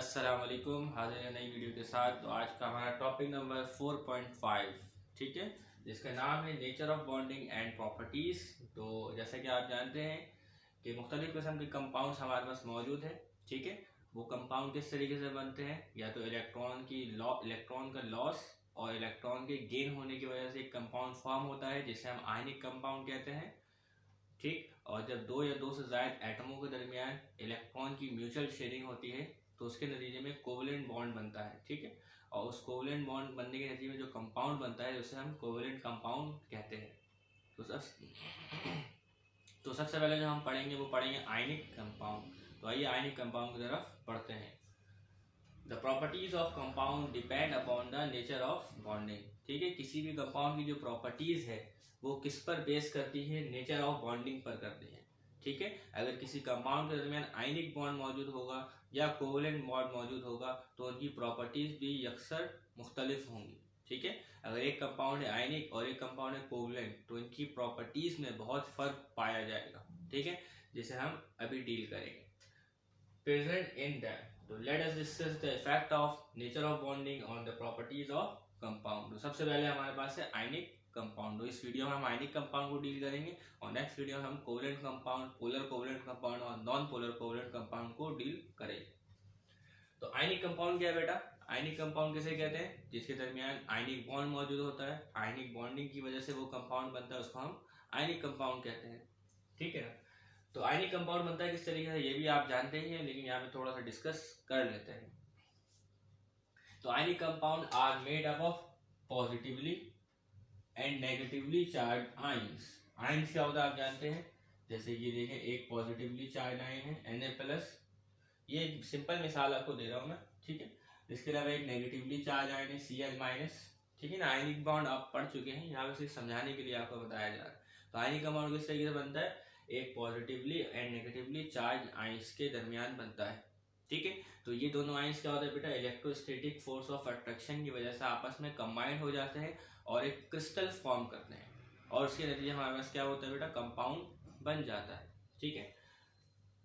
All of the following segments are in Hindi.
अस्सलाम वालेकुम, हाजिर है नई वीडियो के साथ। तो आज का हमारा टॉपिक नंबर 4.5, ठीक है, जिसका नाम है nature of bonding and properties. तो जैसा कि आप जानते हैं कि मुख्तलिफ़ किस्म के कंपाउंड्स हमारे पास मौजूद है, ठीक है। वो कंपाउंड किस तरीके से बनते हैं, या तो इलेक्ट्रॉन का लॉस और इलेक्ट्रॉन के गेन होने की वजह से एक कंपाउंड फॉर्म होता है जिसे हम आयनिक कंपाउंड कहते हैं, ठीक। और जब दो या दो से ज़्यादा एटमों के दरमियान इलेक्ट्रॉन की म्यूचुअल शेयरिंग होती है तो उसके नतीजे में कोवलेंट बॉन्ड बनता है, ठीक है। और उस कोवलेंट बॉन्ड बनने के नतीजे में जो कंपाउंड बनता है उसे हम कोवलेंट कंपाउंड कहते हैं। तो सबसे पहले जो हम पढ़ेंगे वो पढ़ेंगे आयनिक कंपाउंड। तो आइए आयनिक कंपाउंड की तरफ पढ़ते हैं। The properties of compound depend upon the nature of bonding, ठीक है। किसी भी कंपाउंड की जो प्रॉपर्टीज है वो किस पर बेस करती है, नेचर ऑफ बॉन्डिंग पर करती है, ठीक है। अगर किसी कंपाउंड के दरमियान आयनिक बॉन्ड मौजूद होगा या कोवलेंट बॉन्ड मौजूद होगा तो उनकी प्रॉपर्टीज भी अक्सर मुख्तलिफ होंगी, ठीक है। अगर एक कंपाउंड है आयनिक और एक कंपाउंड है कोवलेंट तो इनकी प्रॉपर्टीज में बहुत फर्क पाया जाएगा, ठीक है, जिसे हम अभी डील करेंगे। प्रेजेंट इन दैट, तो let us discuss the effect of nature of bonding on the properties of compound. तो सबसे पहले हमारे पास है आयनिक कंपाउंड। तो इस वीडियो में हम आयनिक कंपाउंड को डील करेंगे और नेक्स्ट वीडियो में हम covalent compound, polar covalent compound और नॉन पोलर कोवलेंट कंपाउंड को डील करेंगे। तो आयनिक कंपाउंड क्या है बेटा? आयनिक कंपाउंड किसे कहते हैं? जिसके दरमियान आयनिक बॉन्ड मौजूद होता है, आयनिक बॉन्डिंग की वजह से वो कंपाउंड बनता है, उसको हम आयनिक कंपाउंड कहते हैं, ठीक है ना। तो आयनिक कंपाउंड बनता है किस तरीके से ये भी आप जानते ही हैं, लेकिन यहाँ पे थोड़ा सा डिस्कस कर लेते हैं। तो ionic compound are made up of positively and negatively charge ions. Ions क्या होता है आप जानते हैं, जैसे ये देखें एक पॉजिटिवली चार्ज आयन है Na+, ये सिंपल मिसाल आपको दे रहा हूँ मैं, ठीक है। इसके अलावा एक नेगेटिवली चार्ज आयन है Cl-, ठीक है ना। आयनिक बॉन्ड आप पढ़ चुके हैं, यहाँ पे सिर्फ समझाने के लिए आपको बताया जा रहा है। तो आयनिक कंपाउंड किस तरीके से बनता है, एक positively and negatively charge ions के दरमियान बनता है, ठीक है। तो ये दोनों आयंस क्या होता है बेटा, इलेक्ट्रोस्टैटिक फोर्स ऑफ अट्रैक्शन की वजह से आपस में कंबाइंड हो जाते हैं और एक क्रिस्टल फॉर्म करते हैं और उसके नतीजे हमारे पास क्या होता है बेटा, कंपाउंड बन जाता है, ठीक है।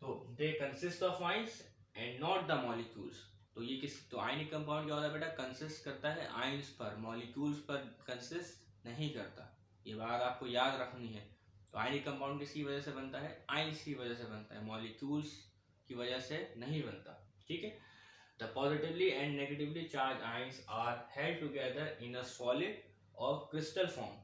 तो they consist of ions and not the molecules. तो ये तो आयनिक कंपाउंड क्या होता है बेटा, कंसिस्ट करता है आयंस पर, मॉलिक्यूल्स पर कंसिस्ट नहीं करता। ये बात आपको याद रखनी है। तो आयनिक कंपाउंड किसकी वजह से बनता है, आयंस की वजह से बनता है, मॉलिक्यूल्स की वजह से नहीं बनता, ठीक है। The positively and negatively charge ions are held together in a solid और क्रिस्टल फॉर्म,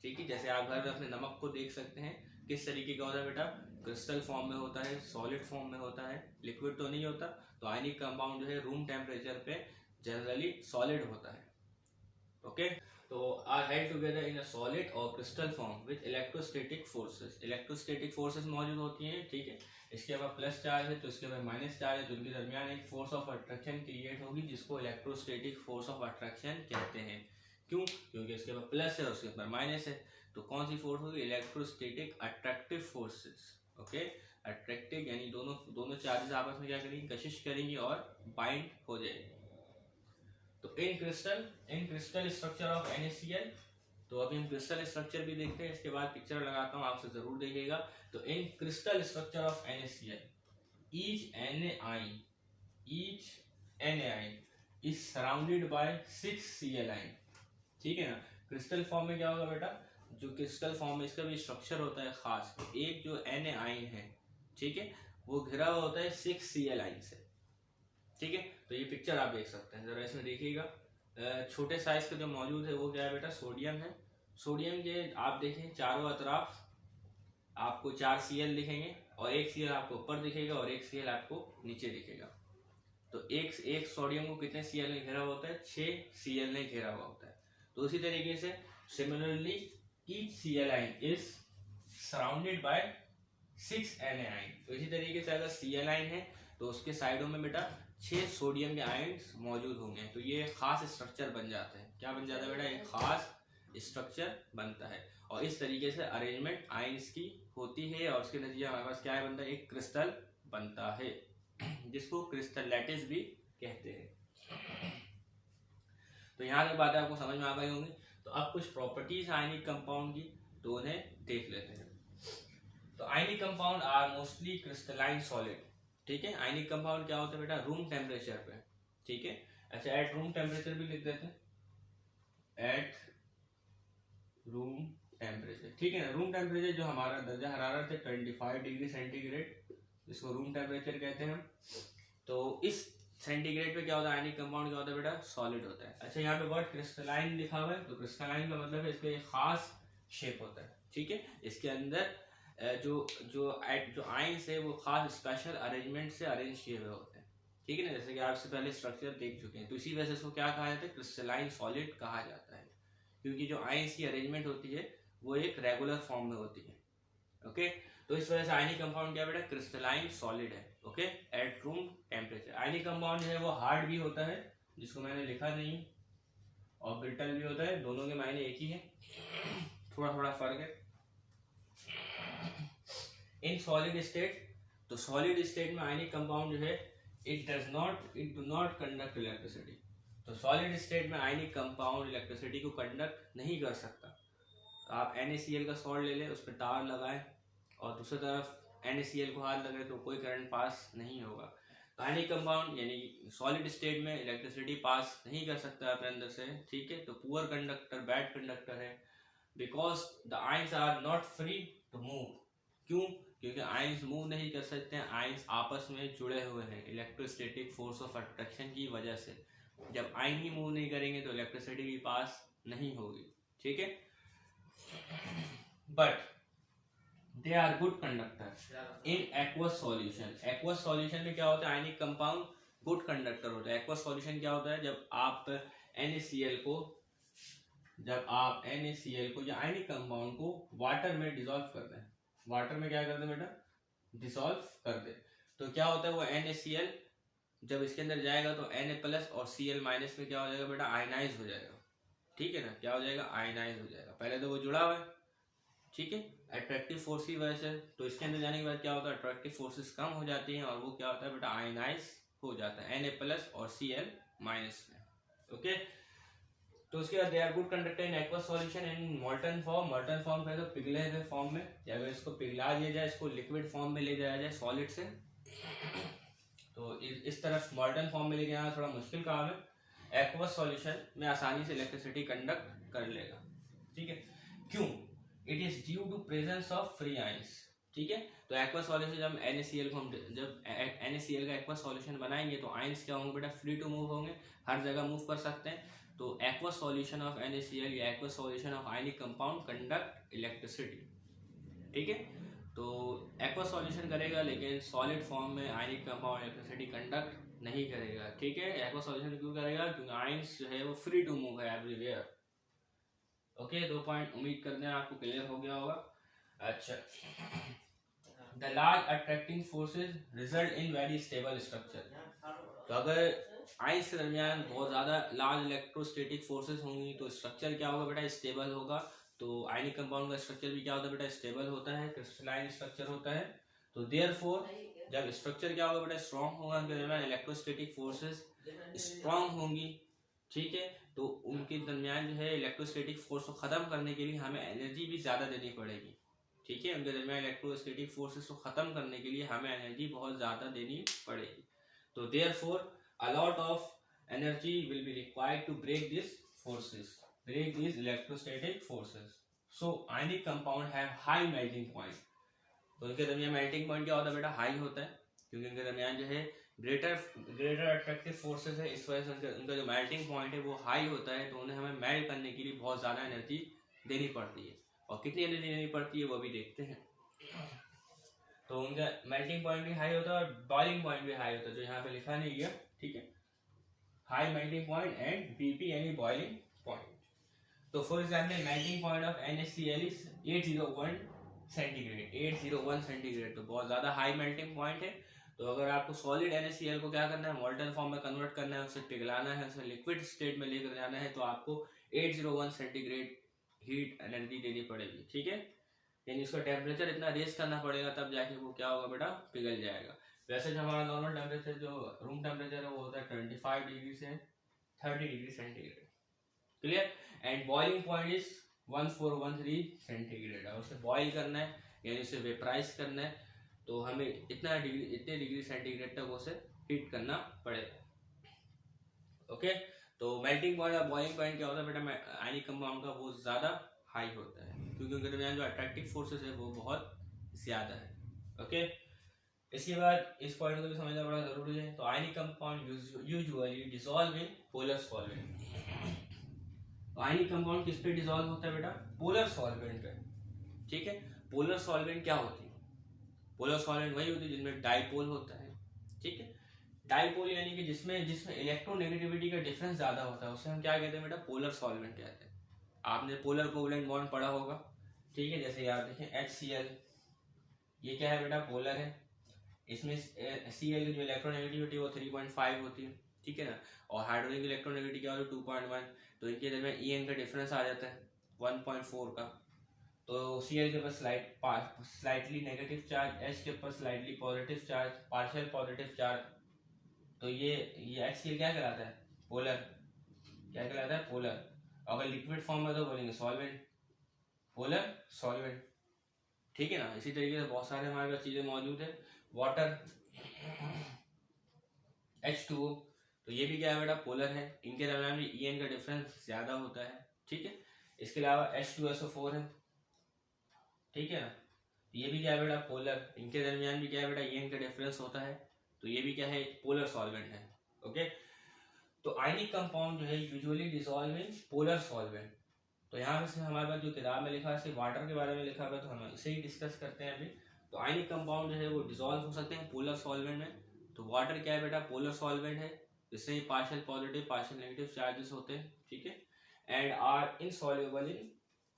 ठीक है। जैसे आप घर में अपने नमक को देख सकते हैं किस तरीके का होता है बेटा, क्रिस्टल फॉर्म में होता है, सॉलिड फॉर्म में होता है, लिक्विड तो नहीं होता। तो आयनिक कंपाउंड जो है रूम टेम्परेचर पे जनरली सॉलिड होता है, ओके। तो are held together in a solid और crystal form with electrostatic forces. Electrostatic forces मौजूद होती हैं, ठीक है। इसके अलावा प्लस चार्ज है तो इसके अलावा माइनस चार्ज है, तो उनके दरमियान एक फोर्स ऑफ अट्रैक्शन क्रिएट होगी जिसको इलेक्ट्रोस्टैटिक फोर्स ऑफ अट्रैक्शन कहते हैं। क्यों? क्योंकि इसके ऊपर प्लस है और उसके ऊपर माइनस है। तो कौन सी फोर्स होगी, electrostatic attractive forces, okay. Attractive यानी दोनों चार्जेस आपस में क्या करेंगी, कशिश करेंगी और बाइंड हो जाएगी। तो in crystal structure of NaCl, तो अभी हम क्रिस्टल स्ट्रक्चर भी देखते हैं, इसके बाद पिक्चर लगाता हूँ, आपसे जरूर देखिएगा। तो in crystal structure of NaCl, each Na is surrounded by 6 Cl ion, ठीक है ना। क्रिस्टल फॉर्म में क्या होगा बेटा, जो क्रिस्टल फॉर्म में इसका भी स्ट्रक्चर होता है खास, तो एक जो Na आयन है, ठीक है, वो घिरा हुआ होता है 6 Cl आयन से, ठीक है। तो ये पिक्चर आप देख सकते हैं, जरा इसमें देखिएगा। छोटे साइज का जो मौजूद है वो क्या है बेटा, सोडियम है। सोडियम के आप देखें चारों अतराफ आपको 4 Cl दिखेंगे और एक Cl आपको ऊपर दिखेगा और एक Cl आपको नीचे दिखेगा। तो एक सोडियम को कितने Cl ने घेरा हुआ होता है, 6 Cl ने घेरा हुआ होता है। तो उसी तरीके से similarly each Cl ion is surrounded by 6 Na ion. तो इसी तरीके से अगर Cl आयन है तो उसके साइडों में बेटा 6 सोडियम के आयन्स मौजूद होंगे। तो ये खास स्ट्रक्चर बन जाते हैं। क्या बन जाता है बेटा, एक खास स्ट्रक्चर बनता है और इस तरीके से अरेंजमेंट आयन्स की होती है और उसके नतीजे हमारे पास क्या है बनता है, एक क्रिस्टल बनता है जिसको क्रिस्टल लैटिस भी कहते हैं। तो यहाँ की बातें आपको समझ में आ गई होंगी। तो अब कुछ प्रॉपर्टीज आयनिक कंपाउंड की, तो उन्हें देख लेते हैं। तो ionic compound are mostly crystalline solid, ठीक है। आयनिक कंपाउंड क्या होता है बेटा, रूम टेम्परेचर पे, ठीक है। अच्छा, एट रूम टेम्परेचर भी लिख देते हैं, एट रूम टेम्परेचर, ठीक है ना। रूम टेम्परेचर जो हमारा दर्जा हरारत है 25 डिग्री सेंटीग्रेड, जिसको रूम टेम्परेचर कहते हैं हम। तो इस सेंटीग्रेड पे क्या होता है, आयनिक कंपाउंड क्या होता है बेटा, सॉलिड होता है। अच्छा, यहाँ पे वर्ड क्रिस्टलाइन लिखा हुआ है, तो क्रिस्टलाइन का मतलब है इसका एक खास शेप होता है, ठीक है। इसके अंदर जो जो जो आयंस है वो खास स्पेशल अरेंजमेंट से अरेंज किए हुए होते हैं, ठीक है ना। जैसे कि आप इससे पहले स्ट्रक्चर देख चुके हैं, तो इसी वजह से इसको क्या कहा जाता है, क्रिस्टलाइन सॉलिड कहा जाता है, क्योंकि जो आयंस की अरेंजमेंट होती है वो एक रेगुलर फॉर्म में होती है, ओके। तो इस वजह से आयनिक कंपाउंड क्या बेटा, क्रिस्टलाइन सॉलिड है, okay, at room temperature. Ionic compound है वो हार्ड भी होता है, जिसको मैंने लिखा नहीं, और ब्रिटल भी होता है, दोनों के मायने एक ही है, थोड़ा थोड़ा फर्क है। इन सॉलिड स्टेट, तो सॉलिड स्टेट में आयनिक कंपाउंड जो है it do not conduct electricity. तो सॉलिड स्टेट में आयनिक कंपाउंड इलेक्ट्रिसिटी को कंडक्ट नहीं कर सकता। तो आप NaCl का सॉल्ट ले लें, उस पर तार लगाएं, और दूसरी तरफ NaCl को हाथ लगाए तो कोई करंट पास नहीं होगा। तो आयनिक कंपाउंड यानी सॉलिड स्टेट में इलेक्ट्रिसिटी पास नहीं कर सकता अपने अंदर से, ठीक है। तो पुअर कंडक्टर, बैड कंडक्टर है, because the ions are not free to move. क्यों? क्योंकि आयंस मूव नहीं कर सकते हैं, आयंस आपस में जुड़े हुए हैं इलेक्ट्रोस्टैटिक फोर्स ऑफ अट्रैक्शन की वजह से। जब आयन ही मूव नहीं करेंगे तो इलेक्ट्रिसिटी भी पास नहीं होगी, ठीक है। But they are good conductor in aqueous solution. Aqueous solution में क्या होता है, आयनिक कंपाउंड गुड कंडक्टर होता है। एक्वस सॉल्यूशन क्या होता है, जब आप NaCl को या आयनिक कंपाउंड को वाटर में डिसॉल्व कर दें, वाटर में क्या कर दें बेटा, डिसॉल्व कर दे, तो क्या होता है वो NaCl जब इसके अंदर जाएगा तो Na+ और Cl- में क्या हो जाएगा बेटा, आयनाइज हो जाएगा, ठीक है ना। क्या हो जाएगा, आयनाइज हो जाएगा। पहले तो वो जुड़ा हुआ है, ठीक है, अट्रैक्टिव फोर्स की वजह से। तो इसके अंदर जाने के बाद क्या होता है, अट्रैक्टिव फोर्सेस कम हो जाती हैं, और वो क्या होता है बेटा, आयनाइज हो जाता है Na+ और Cl- में, ओके। तो उसके बाद they are good conductor in aqueous solution in molten form. Molten form कहे तो पिघले हुए फॉर्म में, या अगर इसको पिघला दिया जाए, इसको लिक्विड फॉर्म में ले जाया जाए सॉलिड से, तो इस तरफ मोल्टन फॉर्म में लेके आना थोड़ा मुश्किल काम है। एक्वस सॉल्यूशन में आसानी से इलेक्ट्रिसिटी कंडक्ट कर लेगा, ठीक है। क्यों? It is due to presence of free ions, ठीक है। तो एक्वस सॉल्यूशन जब NaCl को हम जब NaCl का एक्वस सॉल्यूशन बनाएंगे तो आयंस क्या होंगे बेटा, फ्री टू मूव होंगे, हर जगह मूव कर सकते हैं। तो एक्वस सॉल्यूशन ऑफ NaCl या aqueous solution of ionic compound conduct electricity, ठीक है। तो एक्वस सॉल्यूशन करेगा, लेकिन सॉलिड फॉर्म में आयनिक कंपाउंड इलेक्ट्रिसिटी कंडक्ट नहीं करेगा, ठीक है। एक्वस सॉल्यूशन क्यों करेगा, क्योंकि आयंस जो है वो फ्री टू मूव है एवरीवेयर, ओके। 2 पॉइंट उम्मीद करते हैं आपको क्लियर हो गया होगा। अच्छा, the large attracting forces result in very stable structure. तो अगर आयंस के दरमियान बहुत ज्यादा लार्ज इलेक्ट्रोस्टैटिक फोर्सेस होंगी तो स्ट्रक्चर क्या होगा बेटा, स्टेबल होगा। तो आयनिक कंपाउंड का स्ट्रक्चर भी क्या होता है बेटा, स्टेबल होता है, क्रिस्टलाइन स्ट्रक्चर होता है। तो देयरफॉर जब स्ट्रक्चर क्या होगा बेटा, स्ट्रॉन्ग होगा, उनके दरमियान इलेक्ट्रोस्टैटिक फोर्सेस स्ट्रॉन्ग होंगी, ठीक है। तो उनके दरमियान जो है इलेक्ट्रोस्टैटिक फोर्स को खत्म करने के लिए हमें एनर्जी भी ज्यादा देनी पड़ेगी, ठीक है। उनके दरमियान इलेक्ट्रोस्टैटिक फोर्सेस को खत्म करने के लिए हमें एनर्जी बहुत ज्यादा देनी पड़ेगी। तो therefore a lot of energy will be required to break these forces, break these electrostatic forces. So ionic compound have high melting point. तो इनके दरमियान मेल्टिंग पॉइंट क्या होता है बेटा, हाई होता है, क्योंकि इनके दरमियान जो है ग्रेटर अट्रैक्टिव फोर्सेस है, इस वजह से उनका जो मेल्टिंग पॉइंट है वो हाई होता है। तो उन्हें हमें मेल्ट करने के लिए बहुत ज़्यादा एनर्जी देनी पड़ती है, और कितनी एनर्जी देनी पड़ती है वो भी देखते हैं। तो उनका मेल्टिंग पॉइंट भी हाई होता है और बॉइलिंग पॉइंट भी हाई होता है, जो यहाँ पे लिखा नहीं गया, ठीक है। High melting point and BP यानी बॉइलिंग पॉइंट। तो for example melting point of NaCl is 801 centigrade, 801 centigrade, तो बहुत ज्यादा हाई मेल्टिंग पॉइंट है। तो अगर आपको सॉलिड NaCl को क्या करना है, मोल्टन फॉर्म में कन्वर्ट करना है, उसे पिघलाना है, उसे लिक्विड स्टेट में लेकर जाना है, तो आपको 801 सेंटीग्रेड हीट एनर्जी देनी पड़ेगी, ठीक है। यानी उसका टेम्परेचर इतना रेज करना पड़ेगा, तब जाके वो क्या होगा बेटा, पिघल जाएगा। वैसे जो हमारा नॉर्मल टेम्परेचर जो रूम टेम्परेचर है वो होता है 25 डिग्री से 30 degree centigrade, clear. And boiling point is 1413 centigrade. और उसे बॉइल करना है यानी उसे वेपराइज करना है, तो हमें इतने डिग्री सेंटीग्रेड तक उसे हीट करना पड़ेगा। ओके, तो मेल्टिंग पॉइंट और बॉइलिंग पॉइंट क्या होता है बेटा आयनिक कंपाउंड का, वो ज़्यादा हाई होता है क्योंकि उनके दरमियान जो अट्रैक्टिव फोर्सेस है वो बहुत ज़्यादा है। ओके, इसके बाद इस पॉइंट को भी समझना बड़ा जरूरी है। तो ionic compound usually dissolve in polar solvent. Ionic compound किस पे डिसॉल्व होता है बेटा? पोलर सॉल्वेंट पे। ठीक है, पोलर सॉल्वेंट क्या होती है? पोलर सॉल्वेंट वही होती है जिनमें डाइपोल होता है। ठीक है, डाइपोल यानी कि जिसमें इलेक्ट्रोनेगेटिविटी का डिफरेंस ज्यादा होता है उसे हम क्या कहते हैं बेटा? पोलर सॉल्वेंट कहते हैं। आपने पोलर कोवलेंट बॉन्ड पढ़ा होगा। ठीक है, जैसे यार देखें HCl, ये क्या है बेटा? पोलर है। इसमें Cl की जो इलेक्ट्रोनेगेटिविटी वो 3.5 होती है। ठीक है ना, और हाइड्रोजन की इलेक्ट्रोनेगेटिविटी क्या होती है? 2.1। तो इनके दरमियान En का डिफरेंस आ जाता है 1.4 का। तो Cl के पास स्लाइटली नेगेटिव चार्ज, H के पास slightly positive charge, partial positive charge. तो ये HCl क्या कहलाता है? पोलर। क्या कहलाता है? पोलर। अगर लिक्विड फॉर्म में तो बोलेंगे सॉल्वेंट, पोलर सॉल्वेंट। ठीक है ना, इसी तरीके से बहुत सारे हमारे पास चीजें मौजूद है। वाटर H2O, तो ये भी क्या है बेटा? पोलर है। इनके दरमियान भी En का डिफरेंस ज्यादा होता है। ठीक है, इसके अलावा H2SO4 है। ठीक है ना, ये भी क्या है बेटा? पोलर। इनके दरमियान भी क्या है बेटा? En का डिफरेंस होता है। तो ये भी क्या है? पोलर सॉल्वेंट है। ओके, तो आयनिक कंपाउंड जो है usually dissolve in polar solvent. तो यहाँ पे हमारे पास जो किताब में लिखा है सिर्फ वाटर के बारे में लिखा हुआ है, तो हम इसे ही डिस्कस करते हैं अभी। तो आयनिक कंपाउंड जो है वो डिसॉल्व हो सकते हैं पोलर सॉल्वेंट में। तो वाटर क्या है बेटा? पोलर सॉल्वेंट है, जिससे partial positive partial negative charges होते हैं। ठीक है, and are insoluble in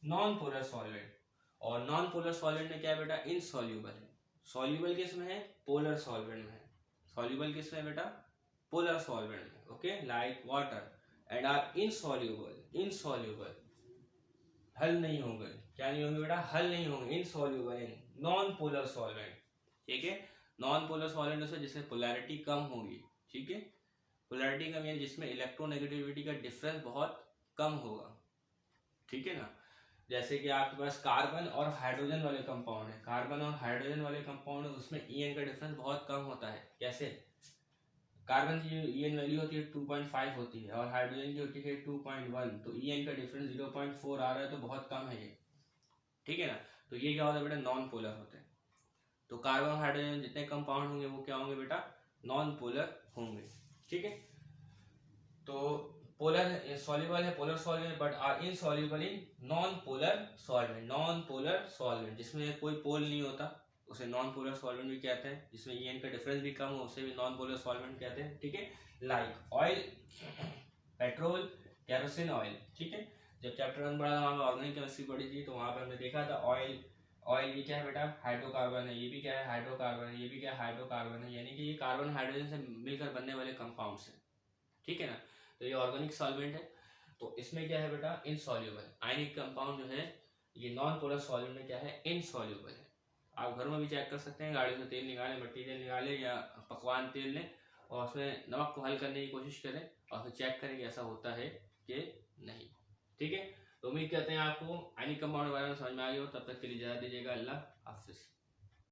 non polar solvent. और नॉन पोलर सॉल्वेंट में क्या है बेटा? इनसॉल्युबल है। सॉल्युबल किस में है? पोलर सॉल्वेंट में है। सॉल्युबल किस में है बेटा? पोलर सॉल्वेंट में। Okay, like water. And are insoluble, हल नहीं होंगे। क्या नहीं होंगे बेटा? हल नहीं होंगे। Insoluble in non polar solvent. ठीक है, नॉन पोलर सॉल्वेंट से जिसमें पोलैरिटी कम होगी। ठीक है, पोलैरिटी कम यानी जिसमें इलेक्ट्रोनेगेटिविटी का डिफरेंस बहुत कम होगा। ठीक है ना, जैसे कि आपके पास कार्बन और हाइड्रोजन वाले कंपाउंड है। कार्बन और हाइड्रोजन वाले कंपाउंड है उसमें En का डिफरेंस बहुत कम होता है। कैसे? कार्बन की जो En वैल्यू होती है 2.5 होती है और हाइड्रोजन की होती है 2.1। तो En का डिफरेंस 0.4 आ रहा है, तो बहुत कम है ये। ठीक है ना, तो ये क्या होता है बेटा? नॉन पोलर होते हैं। तो कार्बन और हाइड्रोजन जितने कंपाउंड होंगे वो क्या होंगे बेटा? नॉन पोलर होंगे। ठीक है, तो पोलर सॉल्युबल है polar solvent but are insoluble in non polar solvent. Non polar solvent जिसमें कोई पोल नहीं होता उसे नॉन पोलर सॉल्वेंट भी कहते हैं। जिसमें En का डिफरेंस भी कम हो उसे भी नॉन पोलर सॉल्वेंट कहते हैं। ठीक है, like oil, petrol, kerosene oil. ठीक है, जब चैप्टर 1 पढ़ा था वहाँ पे ऑर्गेनिक केमिस्ट्री पढ़ी थी, तो वहाँ पे हमने देखा था ऑयल ये क्या है बेटा? हाइड्रोकार्बन है। ये भी क्या है? हाइड्रोकार्बन है। ये भी क्या है? हाइड्रोकार्बन है। यानी कि ये कार्बन हाइड्रोजन से मिलकर बनने वाले कंपाउंड्स हैं। ठीक है ना, तो ये ऑर्गेनिक सॉल्वेंट है। तो इसमें क्या है बेटा? इनसॉल्युबल। आयनिक कंपाउंड जो है ये नॉन पोलर सॉल्वेंट में क्या है? इनसॉल्युबल है। आप घर में भी चेक कर सकते हैं, गाड़ी से तेल निकालें, मट्टी तेल निकालें या पकवान तेल लें और उसमें नमक को हल करने की कोशिश करें और फिर चेक करें कि ऐसा होता है कि नहीं। ठीक है, तो उम्मीद करते हैं आपको आयनिक कंपाउंड के बारे में समझ में आ गया हो। तब तक के लिए इजाजत दीजिएगा। अल्लाह हाफिज।